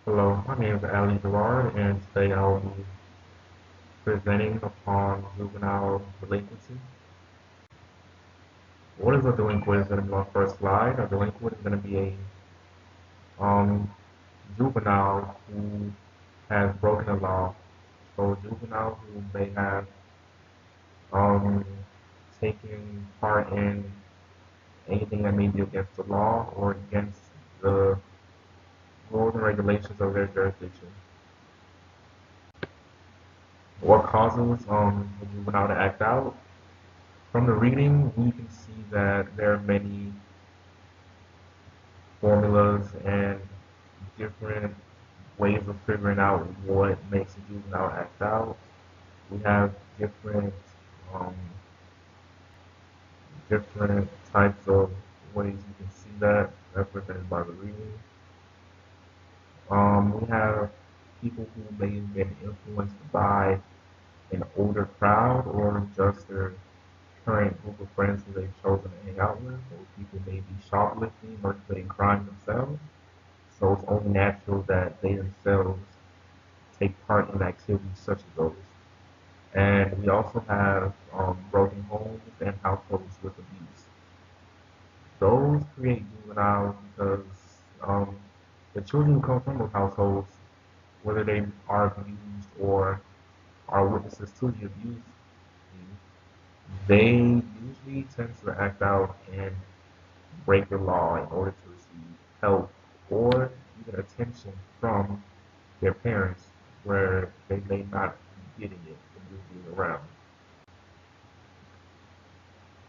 Hello, my name is Ali Gerard, and today I will be presenting upon juvenile delinquency. What is a delinquent is going to be my first slide. A delinquent is going to be a juvenile who has broken the law. So a juvenile who may have um, taken part in anything that may be against the law or against the rules and regulations of their jurisdiction. What causes a juvenile to act out? From the reading, we can see that there are many formulas and different ways of figuring out what makes a juvenile act out. We have um, different types of ways you can see that represented by the reading. We have people who may have been influenced by an older crowd or just their current group of friends who they've chosen to hang out with, or people may be shoplifting or committing crime themselves. So it's only natural that they themselves take part in activities such as those. And we also have broken homes and households with abuse. Those create juveniles because um, the children who come from those households, whether they are abused or are witnesses to the abuse, they usually tend to act out and break the law in order to receive help or even attention from their parents where they may not be getting it from just being around.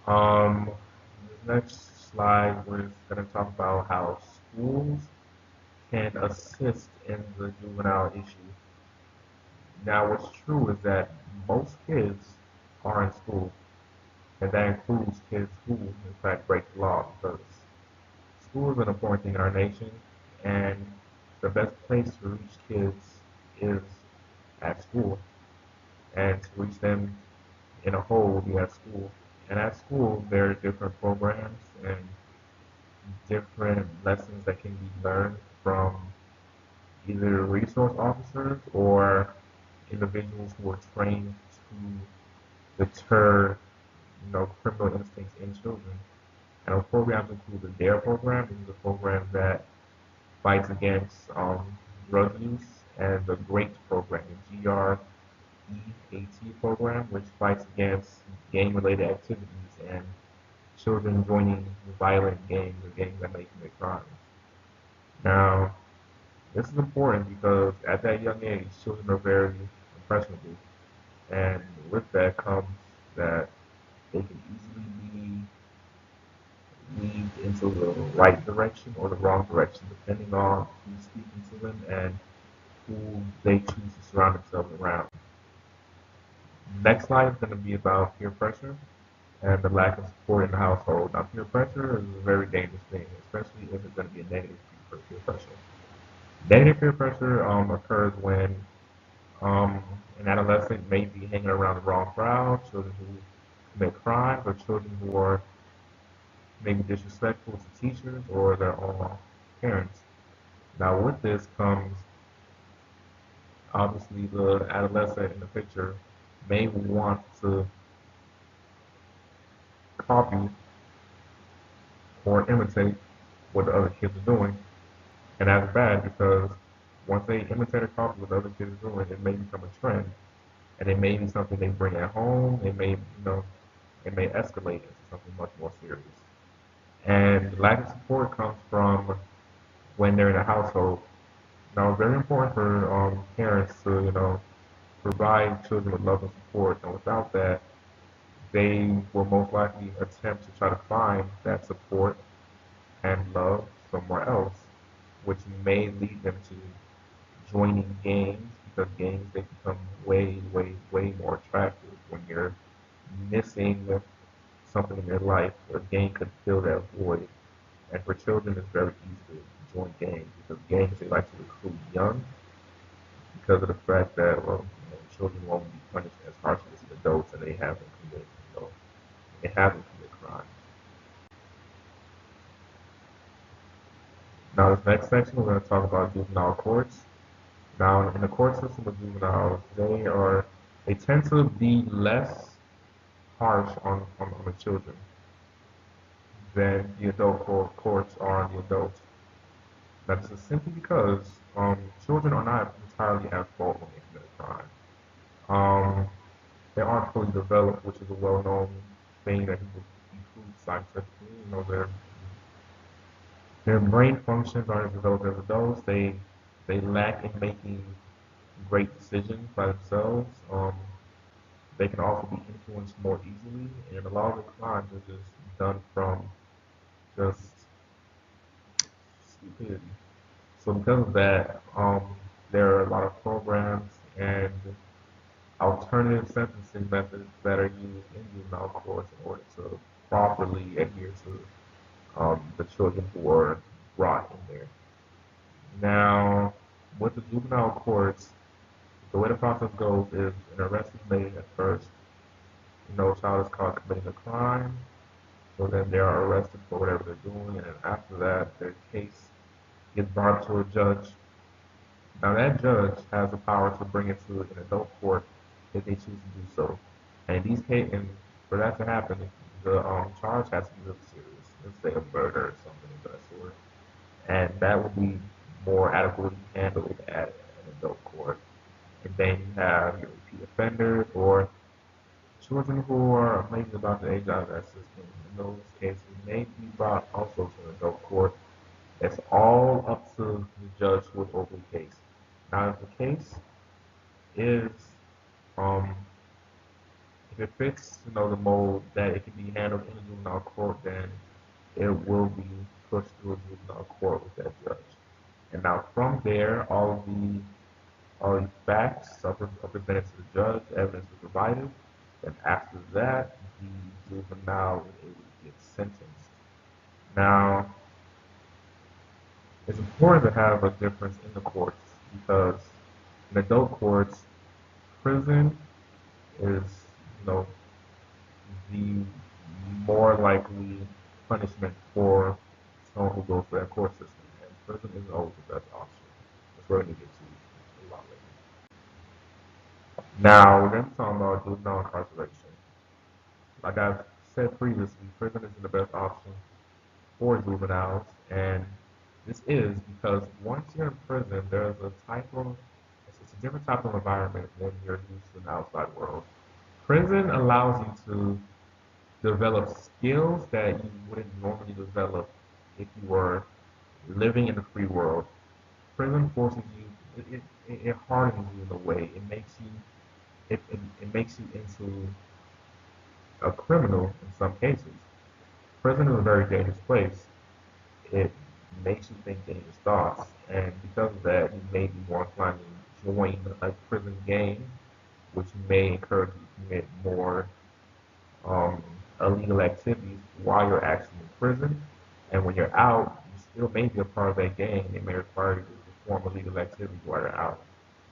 Um, the next slide was going to talk about how schools can assist in the juvenile issue. Now, what's true is that most kids are in school, and that includes kids who, in fact, break the law because school is an important thing in our nation, and the best place to reach kids is at school, and to reach them in a whole will be at school. And at school, there are different programs and different lessons that can be learned from either resource officers or individuals who are trained to deter, criminal instincts in children. And those programs include the DARE program, which is a program that fights against drug use, and the GREAT program, the GREAT program, which fights against gang-related activities and children joining violent gangs or gangs that may commit crimes. Now, this is important because at that young age, children are very impressionable, and with that comes that they can easily be lead into the right direction or the wrong direction, depending on who's speaking to them and who they choose to surround themselves around. Next slide is going to be about peer pressure and the lack of support in the household. Now, peer pressure is a very dangerous thing, especially if it's going to be a negative peer pressure. Negative peer pressure occurs when an adolescent may be hanging around the wrong crowd, children who commit crimes, or children who are maybe disrespectful to teachers or their own parents. Now, with this comes obviously the adolescent in the picture may want to copy or imitate what the other kids are doing, and that's bad because once they imitate or copy what the other kids are doing, it may become a trend, and it may be something they bring at home. It may escalate into something much more serious. And lack of support comes from when they're in a household. Now, it's very important for parents to, provide children with love and support, and without that, they will most likely attempt to try to find that support and love somewhere else, which may lead them to joining gangs because gangs they become way, way, way more attractive when you're missing something in your life. A gang could fill that void, and for children, it's very easy to join gangs because gangs they like to recruit young because of the fact that children won't be punished as harshly as adults and they haven't committed crimes. Now, this next section, we're going to talk about juvenile courts. Now, in the court system of juveniles, they tend to be less harsh on the children than the adult courts are on the adults. That is simply because children are not entirely at fault when they commit a crime. Um, they aren't fully developed, which is a well-known thing that can be proved scientifically. Their brain functions aren't as developed as adults. They lack in making great decisions by themselves. They can also be influenced more easily, and a lot of the crimes are just done from just stupidity. So because of that, there are a lot of programs and alternative sentencing methods that are used in juvenile courts in order to properly adhere to the children who are brought in there. Now, with the juvenile courts, the way the process goes is an arrest is made at first. A child is caught committing a crime, so then they are arrested for whatever they're doing, and then after that, their case gets brought to a judge. Now, that judge has the power to bring it to an adult court if they choose to do so. And in these cases, and for that to happen, the charge has to be really serious. Let's say a murder or something of that sort. And that will be more adequately handled at an adult court. And then you have your repeat offenders or children who are maybe about the age out of that system. In those cases, may be brought also to an adult court. It's all up to the judge who will open the case. Now, if the case is, um, if it fits, the mold that it can be handled in a juvenile court, then it will be pushed through a juvenile court with that judge. And now from there, all the facts are presented to the judge, evidence is provided, and after that, the juvenile is able to get sentenced. Now, it's important to have a difference in the courts because in adult courts, prison is, you know, the more likely punishment for someone who goes through that court system. And prison isn't always the best option. That's what we're going to get to a lot later. Now, we're going to talk about juvenile incarceration. Like I've said previously, prison isn't the best option for juveniles, and this is because once you're in prison, there's a type of it's a different type of environment than you're used to in the outside world. Prison allows you to develop skills that you wouldn't normally develop if you were living in the free world. Prison forces you, it hardens you in a way. It makes you into a criminal in some cases. Prison is a very dangerous place. It makes you think dangerous thoughts, and because of that, you may be more inclined to join a prison gang, which may encourage you to commit more um, illegal activities while you're actually in prison. And when you're out, you still may be a part of that gang. It may require you to perform illegal activities while you're out.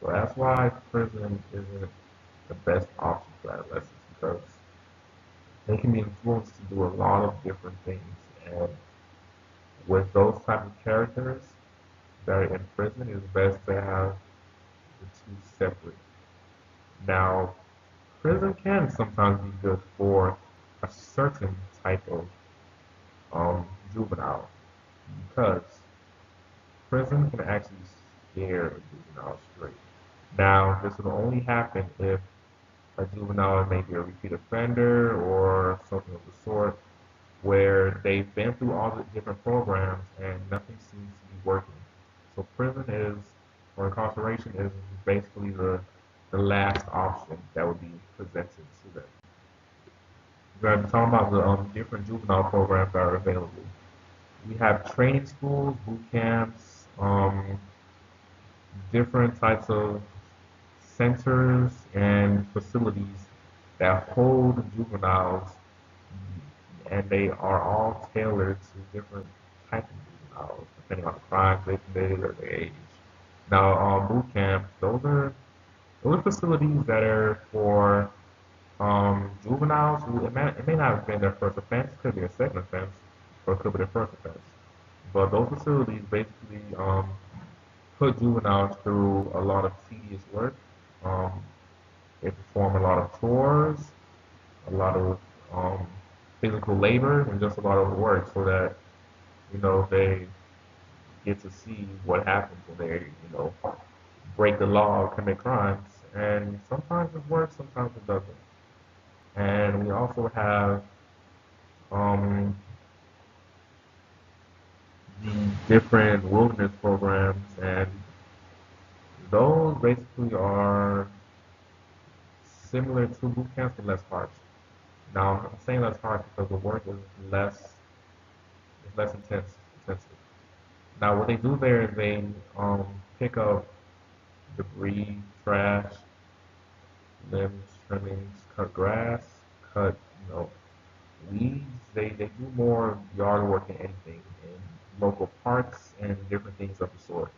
So that's why prison isn't the best option for adolescents because they can be influenced to do a lot of different things. And with those type of characters that are in prison, it's best to have the two separate. Now, prison can sometimes be good for a certain type of juvenile because prison can actually scare a juvenile straight. Now, this will only happen if a juvenile may be a repeat offender or something of the sort, where they've been through all the different programs and nothing seems to be working. So prison is, or incarceration is basically the last option that would be presented to them. We're going to talk about the different juvenile programs that are available. We have training schools, boot camps, different types of centers and facilities that hold juveniles, and they are all tailored to different types of juveniles, depending on the crimes they committed or their age. Now, boot camps, those are facilities that are for juveniles who it may not have been their first offense, could be a second offense, or it could be their first offense. But those facilities basically put juveniles through a lot of tedious work. Um, they perform a lot of chores, a lot of um, physical labor, and just a lot of work so that they get to see what happens when they break the law or commit crimes. And sometimes it works, sometimes it doesn't. And we also have um, the different wilderness programs, and those basically are similar to boot camps but less harsh. Now, I'm saying less harsh because the work is less intensive. Now, what they do there is they pick up debris, trash, limbs, trimmings, cut grass, cut weeds. They do more yard work than anything in local parks and different things of the sort.